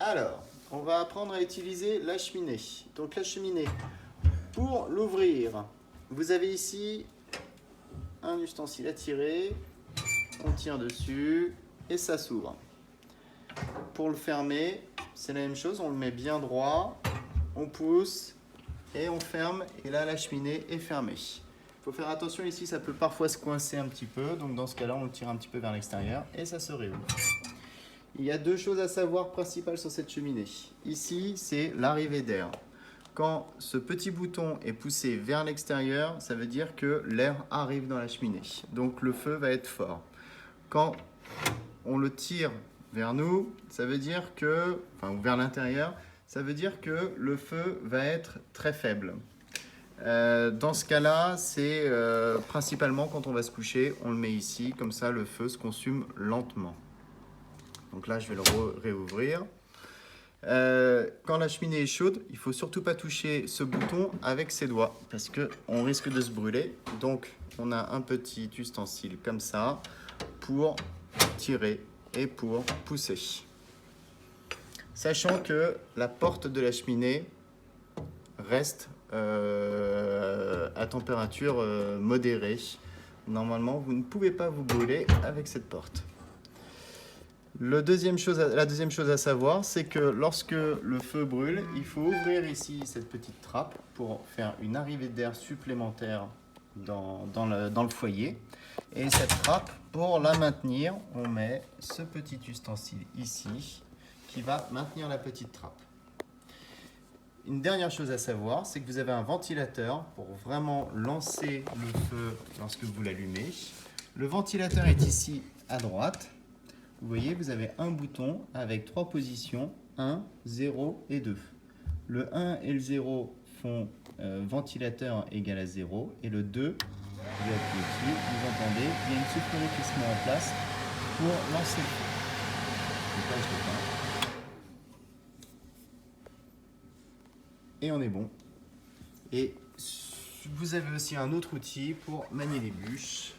Alors, on va apprendre à utiliser la cheminée. Donc la cheminée, pour l'ouvrir, vous avez ici un ustensile à tirer. On tire dessus et ça s'ouvre. Pour le fermer, c'est la même chose. On le met bien droit, on pousse et on ferme. Et là, la cheminée est fermée. Il faut faire attention ici, ça peut parfois se coincer un petit peu. Donc dans ce cas-là, on le tire un petit peu vers l'extérieur et ça se réouvre. Il y a deux choses à savoir principales sur cette cheminée. Ici, c'est l'arrivée d'air. Quand ce petit bouton est poussé vers l'extérieur, ça veut dire que l'air arrive dans la cheminée. Donc le feu va être fort. Quand on le tire vers nous, ça veut dire que, enfin, ou vers l'intérieur, ça veut dire que le feu va être très faible. Dans ce cas-là, c'est principalement quand on va se coucher, on le met ici, comme ça le feu se consume lentement. Donc là, je vais le réouvrir. Quand la cheminée est chaude, il ne faut surtout pas toucher ce bouton avec ses doigts parce qu'on risque de se brûler. Donc, on a un petit ustensile comme ça pour tirer et pour pousser. Sachant que la porte de la cheminée reste à température modérée. Normalement, vous ne pouvez pas vous brûler avec cette porte. La deuxième chose à savoir, c'est que lorsque le feu brûle, il faut ouvrir ici cette petite trappe pour faire une arrivée d'air supplémentaire dans le foyer. Et cette trappe, pour la maintenir, on met ce petit ustensile ici qui va maintenir la petite trappe. Une dernière chose à savoir, c'est que vous avez un ventilateur pour vraiment lancer le feu lorsque vous l'allumez. Le ventilateur est ici à droite. Vous voyez, vous avez un bouton avec 3 positions, 1, 0 et 2. Le 1 et le 0 font ventilateur égal à 0 et le 2, vous appuyez dessus, vous entendez, il y a une soufflerie qui se met en place pour lancer le feu. Donc là, je l'éteins. Et on est bon. Et vous avez aussi un autre outil pour manier les bûches.